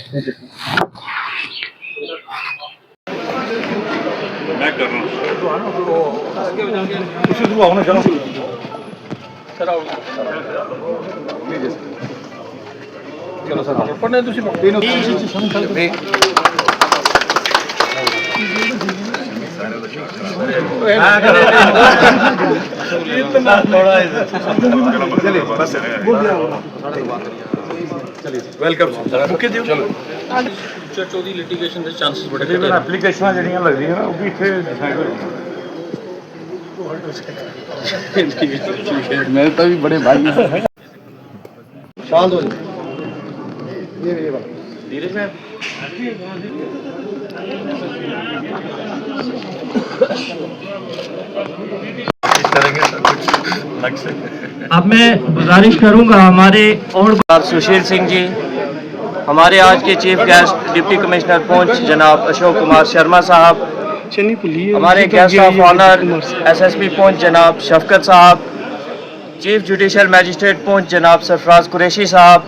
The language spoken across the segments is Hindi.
मैं कर रहा हूँ चलो सर पढ़ने वेलकम मुख्य जी चौधरी लिटिगेशन के चांसेस बड़े एप्लीकेशन जड़ियां लग रही है ना वो भी इतने मेरे तो भी बड़े भाई शांत हो ये धीरे से अब मैं गुजारिश करूंगा हमारे और सुशील सिंह जी, हमारे आज के chief guest deputy commissioner Poonch जनाब अशोक कुमार शर्मा साहब, हमारे guest of honour SSP Poonch जनाब शफकत साहब, चीफ जुडिशल मैजिस्ट्रेट पुंछ जनाब सरफराज कुरैशी साहब,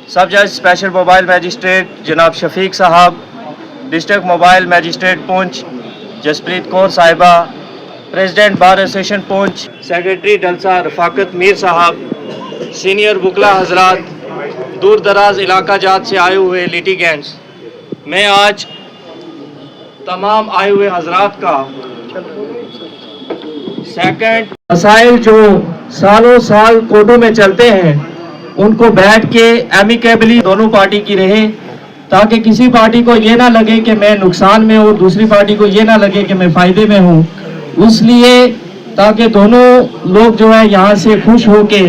सब जज स्पेशल मोबाइल मैजिस्ट्रेट जनाब Shafiq sahab, district mobile magistrate Poonch Jaspreet Kaur sahiba, president bar association Poonch secretary DALSA Rafaqat Mir sahab, senior वकला हजरात, दूर दराज इलाका जात से आए हुए लिटिगेंट्स, मैं आज तमाम आए हुए हजरात का सेकंड मसाइल जो सालों साल कोर्टों में चलते हैं उनको बैठ के एमिकेबली दोनों पार्टी की रहे, ताकि किसी पार्टी को ये ना लगे कि मैं नुकसान में हूँ, दूसरी पार्टी को ये ना लगे कि मैं फायदे में हूँ। इसलिए ताकि दोनों लोग जो है यहाँ से खुश होके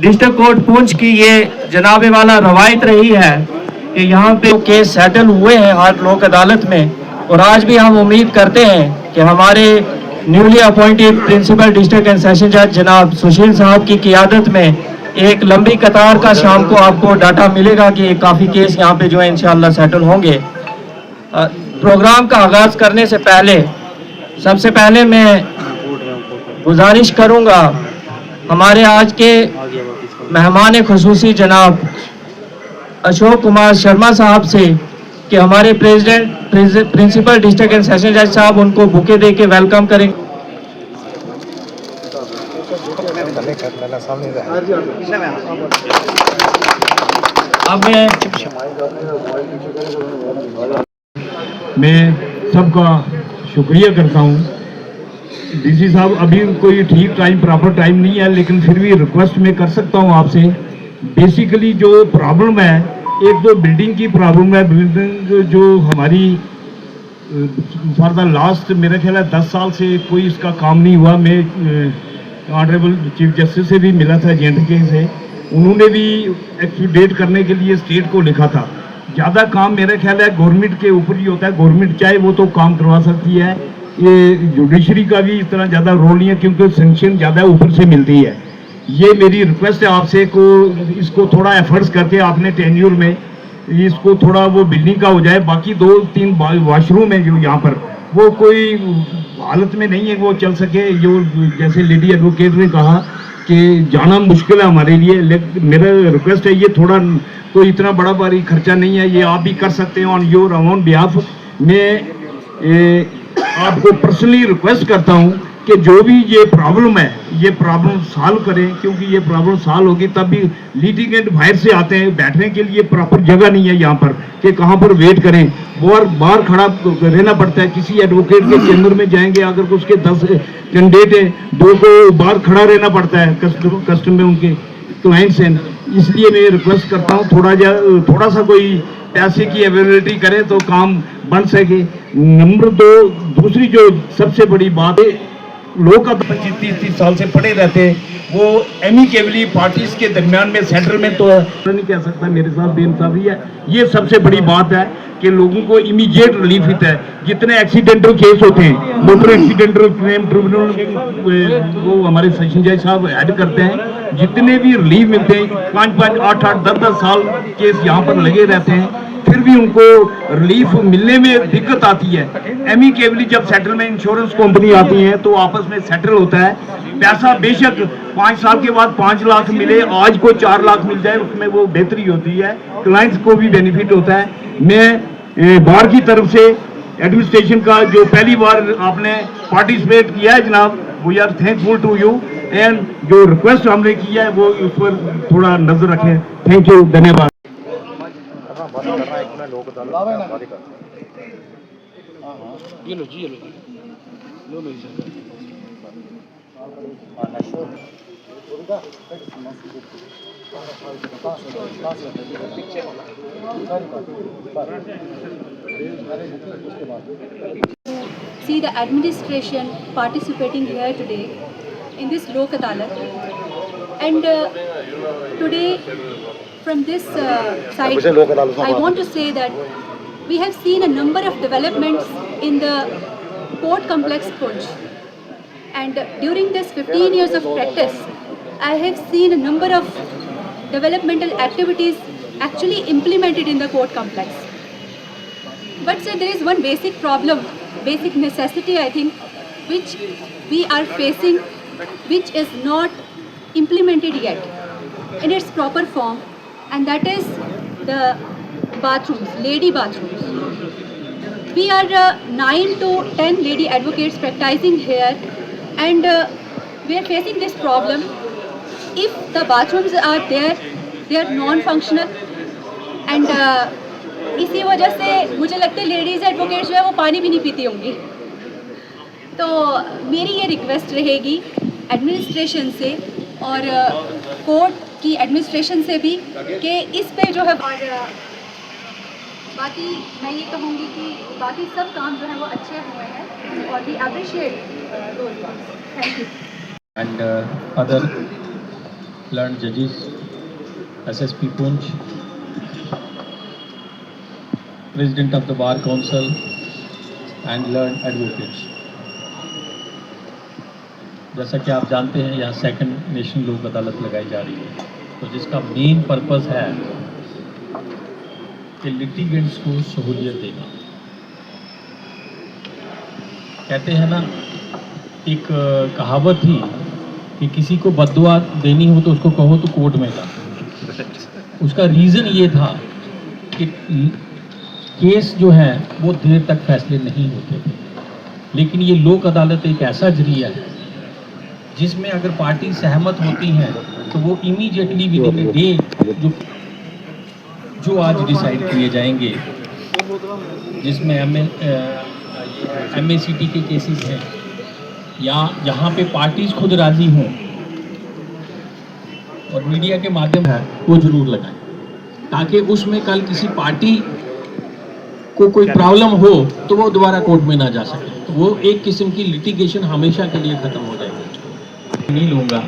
डिस्ट्रिक्ट कोर्ट पुंछ की ये जनाबे वाला रवायत रही है कि यहाँ पे केस सेटल हुए हैं हर लोक अदालत में, और आज भी हम उम्मीद करते हैं कि हमारे newly appointed principal district and session जज जनाब सुशील साहब की क़ियादत में एक लंबी कतार का शाम को आपको डाटा मिलेगा कि काफ़ी केस यहाँ पे जो है इंशाअल्लाह सेटल होंगे। प्रोग्राम का आगाज़ करने से पहले सबसे पहले मैं गुजारिश करूँगा हमारे आज के मेहमान खुसूसी जनाब अशोक कुमार शर्मा साहब से कि हमारे प्रिंसिपल डिस्ट्रिक्ट एंड सेशन जज साहब उनको बुके दे के वेलकम करेंगे। अब मैं सबका शुक्रिया करता हूँ। डीसी साहब अभी कोई ठीक टाइम प्रॉपर टाइम नहीं है, लेकिन फिर भी रिक्वेस्ट मैं कर सकता हूँ आपसे। बेसिकली जो प्रॉब्लम है, एक तो बिल्डिंग की प्रॉब्लम है। बिल्डिंग जो हमारी फॉर द लास्ट मेरा ख्याल है 10 साल से कोई इसका काम नहीं हुआ। मैं ऑनरेबल चीफ जस्टिस से भी मिला था J&K से, उन्होंने भी एक्सपीडिएट करने के लिए स्टेट को लिखा था। ज़्यादा काम मेरा ख्याल है गवर्नमेंट के ऊपर ही होता है। गवर्नमेंट चाहे वो तो काम करवा सकती है, ये जुडिशरी का भी इतना ज़्यादा रोल नहीं है क्योंकि सेंक्शन ज़्यादा ऊपर से मिलती है। ये मेरी रिक्वेस्ट है आपसे को इसको थोड़ा एफर्ट्स करके आपने टेन्यूर में इसको थोड़ा वो बिल्डिंग का हो जाए। बाकी 2-3 वॉशरूम है जो यहाँ पर वो कोई हालत में नहीं है वो चल सके। जो जैसे लेडी एडवोकेट ने कहा कि जाना मुश्किल है हमारे लिए, लेकिन मेरा रिक्वेस्ट है ये थोड़ा कोई इतना बड़ा भारी खर्चा नहीं है, ये आप भी कर सकते हैं ऑन योर ओन बिहाफ। मैं आपको पर्सनली रिक्वेस्ट करता हूँ कि जो भी ये प्रॉब्लम है ये प्रॉब्लम सॉल्व करें, क्योंकि ये प्रॉब्लम सॉल्व होगी तब भी लिटिगेंट बाहर से आते हैं, बैठने के लिए प्रॉपर जगह नहीं है यहाँ पर कि कहाँ पर वेट करें। और बाहर खड़ा रहना पड़ता है। किसी एडवोकेट के चैम्बर में जाएंगे अगर उसके 10 कैंडिडेट है, 2 को बाहर खड़ा रहना पड़ता है कस्टम में उनके क्लाइंट्स हैं। इसलिए मैं रिक्वेस्ट करता हूँ थोड़ा सा कोई पैसे की अवेलेबिलिटी करें तो काम बन सके। नंबर 2, दूसरी जो सबसे बड़ी बात है, लोग 25-30 साल से पड़े रहते हैं, वो एमिकेबली पार्टीज के दरमियान में सेटलमेंट तो नहीं कह सकता, मेरे साथ बेइंसाफी है। ये सबसे बड़ी बात है कि लोगों को इमीडिएट रिलीफ होता है। जितने एक्सीडेंटल केस होते हैं, मोटर एक्सीडेंटल क्लेम ट्रिब्यूनल वो हमारे सेशन जज साहब हेड करते हैं, जितने भी रिलीफ मिलते हैं 5-5, 8-8, 10-10 साल केस यहाँ पर लगे रहते हैं, फिर भी उनको रिलीफ मिलने में दिक्कत आती है। एमिकेबली जब सेटलमेंट इंश्योरेंस कंपनी आती है तो आपस में सेटल होता है। पैसा बेशक 5 साल के बाद 5 लाख मिले, आज को 4 लाख मिल जाए, उसमें वो बेहतरी होती है, क्लाइंट्स को भी बेनिफिट होता है। मैं बार की तरफ से एडमिनिस्ट्रेशन का जो पहली बार आपने पार्टिसिपेट किया है जनाब, we are thankful to you, and जो रिक्वेस्ट हमने किया है वो उस पर थोड़ा नजर रखें। थैंक यू, धन्यवाद। ये लो जी, ये लो जी, लो मेरी सरकार। See the administration participating here today in this Lok Adalat, and today from this side I want to say that we have seen a number of developments in the court complex Poonch, and during this 15 years of practice I have seen a number of developmental activities actually implemented in the court complex. But sir, there is one basic problem, basic necessity I think, which we are facing, which is not implemented yet in its proper form, and that is the bathrooms, lady bathrooms. We are 9 to 10 lady advocates practicing here, and we are facing this problem. If the bathrooms are there, they are non-functional, and इसी वजह से मुझे लगता है लेडीज़ एडवोकेट जो है वो पानी भी नहीं पीती होंगी। तो मेरी ये रिक्वेस्ट रहेगी एडमिनिस्ट्रेशन से और कोर्ट की एडमिनिस्ट्रेशन से भी कि इस पे जो है, और बाकी मैं ये कहूँगी कि बाकी सब काम जो है वो अच्छे हुए हैं और we appreciate those works. Thank you. And other learned judges, SSP Poonch, President of the Bar Council, and learned advocates. जैसा कि आप जानते हैं यहाँ सेकंड नेशनल लोक अदालत लगाई जा रही है, तो जिसका मेन पर्पस है कि लिटिगेंट्स को सहूलियत देना। कहते हैं ना, एक कहावत थी कि किसी को बद्दुआ देनी हो तो उसको कहो तो कोर्ट में जा। उसका रीज़न ये था कि केस जो है वो देर तक फैसले नहीं होते थे, लेकिन ये लोक अदालत एक ऐसा जरिया है जिसमें अगर पार्टी सहमत होती हैं तो वो इमीडिएटली विद इन डे जो आज डिसाइड किए जाएंगे, जिसमें MACT के केसेस हैं या जहाँ पे पार्टीज खुद राज़ी हों और मीडिया के माध्यम है वो ज़रूर लगाएं, ताकि उसमें कल किसी पार्टी को कोई प्रॉब्लम हो तो वो दोबारा कोर्ट में ना जा सके, तो वो एक किस्म की लिटिगेशन हमेशा के लिए ख़त्म हो जाएगी। नहीं लूँगा,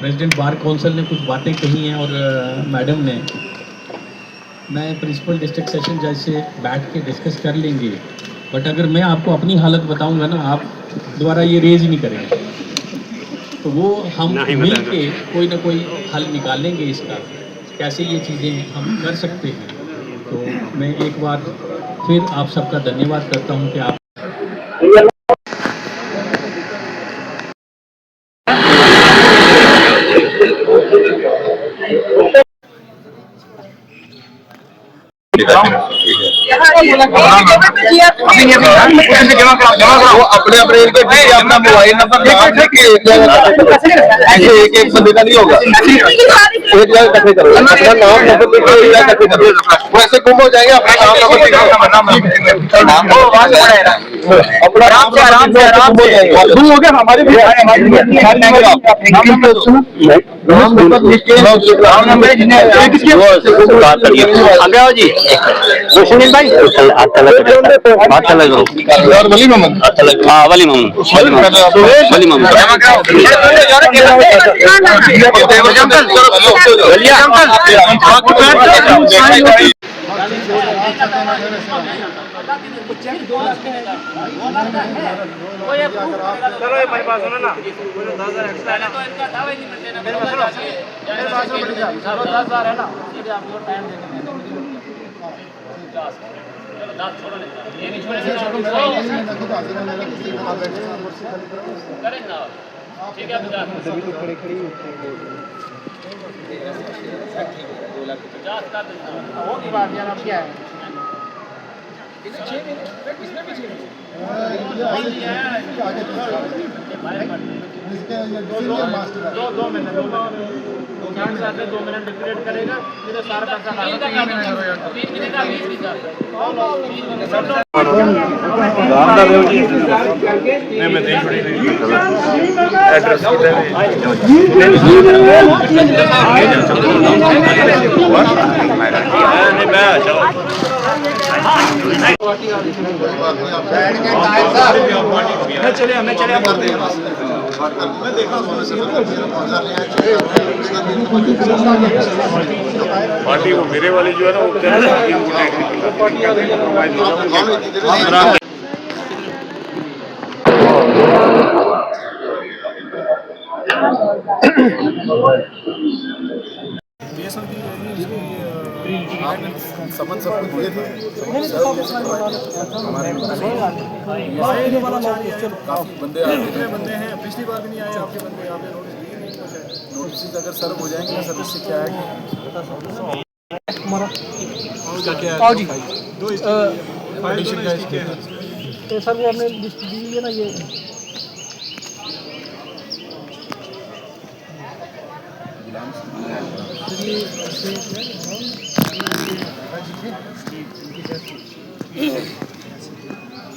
प्रेसिडेंट बार काउंसिल ने कुछ बातें कही हैं और मैडम ने, मैं प्रिंसिपल डिस्ट्रिक्ट सेशन जज से बैठ के डिस्कस कर लेंगे, बट अगर मैं आपको अपनी हालत बताऊंगा ना, आप दोबारा ये रेज ही नहीं करेंगे, तो वो हम मिल के कोई ना कोई हल निकालेंगे इसका, कैसे ये चीज़ें हम कर सकते हैं। तो मैं एक बार फिर आप सबका धन्यवाद करता हूँ कि आप वो अपने अपने अपना मोबाइल नंबर ऐसे एक बंदे का नहीं होगा, एक जगह इकट्ठे करो, अपना नाम नंबर करो, वैसे गुम हो जाएंगे। अपना नाम गुम हो गया, हमारे सुनील भाई वली मोहम्मद, वली चलो मेरी बात सुनो ना, 10,000 एक्स्ट्रा है ना, तो इनका दावा ही नहीं मिलते ना, मेरे पास मेरे पास 10,000 है ना, इसलिए आपको टाइम देना है। चलो 10 छोड़ो, ये नहीं छोड़ेंगे करें ना। ठीक है 50 कर देता हूँ। वो की बात यार अब क्या है दो मिनट 2 मिनट डिक्लेयर करेगा मेरे सारा पैसा पार्टी वो मेरे वाली जो है ना वो समझ सब कुछ दिए थे हमारे काफी बंदे आए कितने बंदे हैं पिछली बार भी नहीं आए आपके बंदे यहाँ पे नोटिस अगर सर्व हो जाएंगे ना सर्विस से क्या है क्या आओ जी दो फाइल का इसके तो सर वो हमने लिस्ट दी है ना ये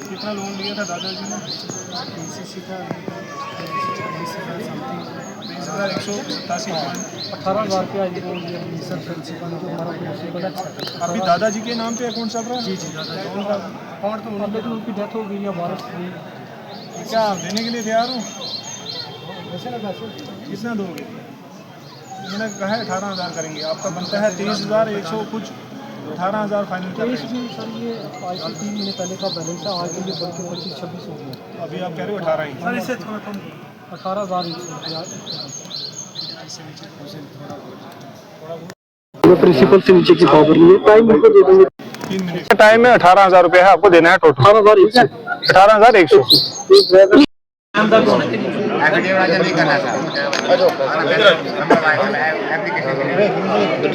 कितना लोन लिया था दादाजी ने PCC का 18,000 रुपया लोन लिया सर प्रिंसिपल जो हमारा प्रिंसिपल है अभी दादाजी के नाम पे अकाउंट चल रहा है जी दादाजी और तो उनकी डेथ हो गई है भारत में क्या देने के लिए तैयार हो वैसे ना पैसे कितना दोगे मैंने कहा है 18,000 करेंगे आपका बनता है 23,100 कुछ 18,000 फाइनल कर रहे हैं सर ये आज से 3 महीने पहले का बैलेंस है आज के लिए बढ़ के 25-26 हो गया अभी आप कह रहे हो 18 ही सर इससे थोड़ा कम 18,100 प्रिंसिपल से नीचे की पावर नहीं है टाइम उनको दे देंगे 3 मिनट का टाइम है 18,000 रुपये है आपको देना है टोटल 18,100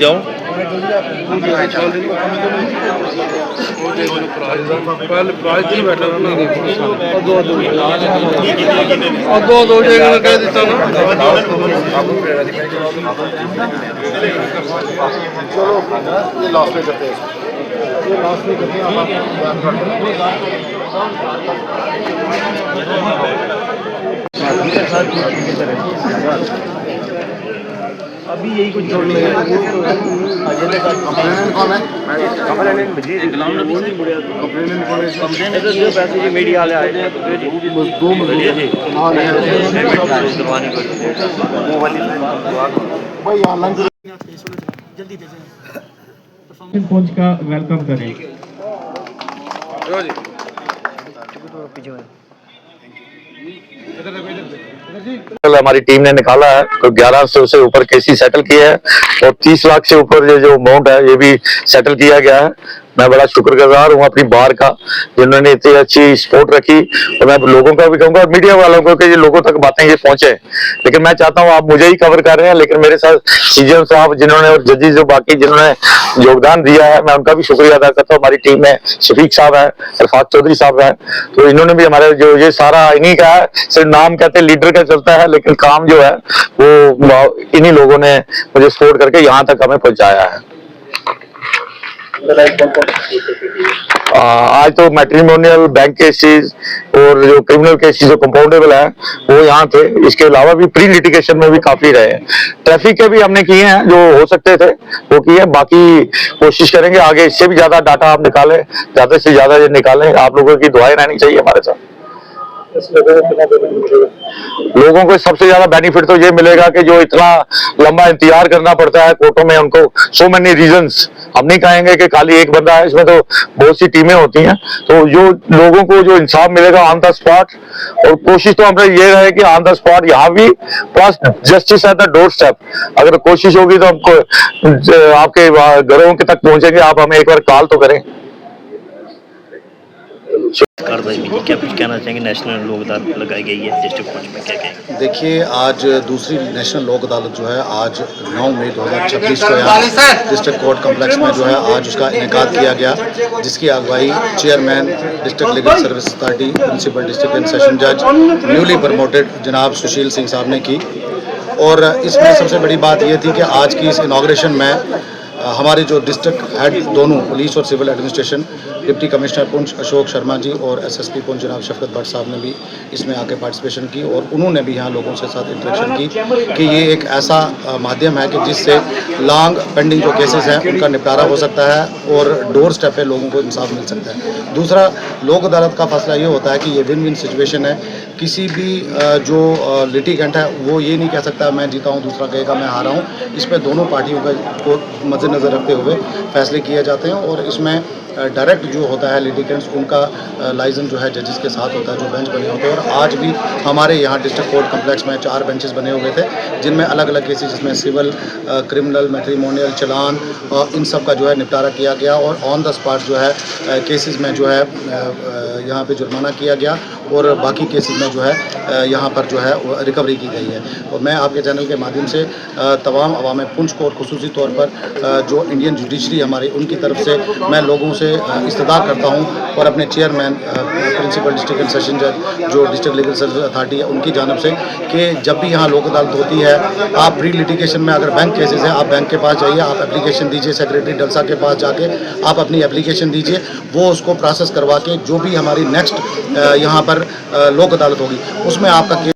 जाओ दो जगह कह देता ना चलो ये लॉस में करते हैं ये लॉस में करते हैं अभी यही कुछ जोड़ लेंगे पैसे जी मीडिया वाले आए जल्दी पहुंच का वेलकम करें। हमारी टीम ने निकाला है तो 1100 से ऊपर केसेस सेटल किए हैं और 30 लाख से ऊपर ये जो अमाउंट है ये भी सेटल किया गया है। मैं बड़ा शुक्रगुजार हूँ अपनी बार का जिन्होंने इतनी अच्छी सपोर्ट रखी और मैं लोगों का भी कहूँगा और मीडिया वालों को कि ये लोगों तक बातें ये पहुंचे। लेकिन मैं चाहता हूँ आप मुझे ही कवर कर रहे हैं लेकिन मेरे साथ सीजीएम साहब जिन्होंने और जजेस जो बाकी जिन्होंने योगदान दिया है मैं उनका भी शुक्रिया अदा करता हूँ। हमारी टीम में शफीक साहब है, अरफात चौधरी साहब है, तो इन्होंने भी हमारे जो ये सारा इन्हीं का है। सिर्फ नाम कहते हैं लीडर का चलता है लेकिन काम जो है वो इन्हीं लोगों ने मुझे सपोर्ट करके यहाँ तक हमें पहुंचाया है। आज तो मैट्रिमोनियल बैंक केसेस और जो क्रिमिनल केसेस जो कंपाउंडेबल है वो यहाँ थे। इसके अलावा भी प्री लिटिगेशन में भी काफी रहे हैं। ट्रैफिक के भी हमने किए हैं जो हो सकते थे वो किए। बाकी कोशिश करेंगे आगे इससे भी ज्यादा डाटा आप निकालें, ज्यादा से ज्यादा ये निकालें। आप लोगों की दुआएं रहनी चाहिए हमारे साथ। लोगों को सबसे ज्यादा बेनिफिट तो ये मिलेगा कि जो इतना लंबा इंतजार करना पड़ता है कोर्टों में, उनको सो मेनी रीजंस, हम नहीं कहेंगे कि खाली एक बंदा है, इसमें तो बहुत सी टीमें होती हैं। तो जो लोगों को जो इंसाफ मिलेगा ऑन द स्पॉट, और कोशिश तो हमारे ये रहे कि ऑन द स्पॉट यहाँ भी plus justice at the door step. अगर कोशिश होगी तो हमको आपके घरों के तक पहुंचेंगे। आप हमें एक बार कॉल तो करें। कार्रवाई में क्या कुछ कहना चाहेंगे? नेशनल लोक अदालत लगाई गई है डिस्ट्रिक्ट कोर्ट में, क्या कहेंगे? देखिए, आज दूसरी नेशनल लोक अदालत जो है आज 9 मई 2026 को यहाँ डिस्ट्रिक्ट कोर्ट कॉम्प्लेक्स में जो है आज उसका इनेकाद किया गया, जिसकी अगुवाई chairman district legal service authority principal district and session जज न्यूली प्रमोटेड जनाब सुशील सिंह साहब ने की। और इसमें सबसे बड़ी बात यह थी कि आज की इस इनाग्रेशन में हमारे जो डिस्ट्रिक्ट हेड दोनों पुलिस और civil administration deputy commissioner Poonch Ashok Sharma ji और एसएसपी पुंछ जनाब शफकत भट्ट साहब ने भी इसमें आके पार्टिसिपेशन की और उन्होंने भी यहाँ लोगों के साथ इंटरेक्शन की कि ये एक ऐसा माध्यम है कि जिससे लॉन्ग पेंडिंग जो केसेस हैं उनका निपटारा हो सकता है और डोर स्टेप पे लोगों को इंसाफ मिल सकता है। दूसरा, लोक अदालत का फैसला ये होता है कि ये विन विन सिचुएशन है। किसी भी जो लिटिगेंट है वो ये नहीं कह सकता मैं जीता हूँ दूसरा कहेगा मैं हारा हूँ। इस पर दोनों पार्टियों को मद्देनज़र रखते हुए फैसले किए जाते हैं और इसमें डायरेक्ट जो होता है लिटिगेंट्स उनका लाइसेंस जो है जजेस के साथ होता है जो बेंच बने होते हैं। और आज भी हमारे यहाँ डिस्ट्रिक्ट कोर्ट कम्प्लेक्स में 4 बेंचेस बने हुए थे जिनमें अलग अलग केसेस जिसमें सिविल, क्रिमिनल, मैट्रिमोनियल, चलान इन सब का जो है निपटारा किया गया और ऑन द स्पॉट जो है केसेस में जो है यहाँ पे जुर्माना किया गया और बाकी केसेस में जो है यहाँ पर जो है रिकवरी की गई है। और मैं आपके चैनल के माध्यम से तमाम अवाम पुंछ को और खुसूसी तौर पर जो इंडियन जुडिशरी हमारी उनकी तरफ से मैं लोगों से इस्तदार करता हूँ और अपने chairman principal district and session जज जो डिस्ट्रिक्ट लीगल सर्विस अथॉरिटी है उनकी जानब से कि जब भी यहाँ लोक अदालत होती है आप प्री लिटिगेशन में अगर बैंक केसेस हैं आप बैंक के पास जाइए, आप एप्लीकेशन दीजिए, सेक्रेटरी डलसा के पास जाके आप अपनी एप्लीकेशन दीजिए, वो उसको प्रोसेस करवा के जो भी हमारी नेक्स्ट यहाँ पर लोक अदालत होगी उसमें आपका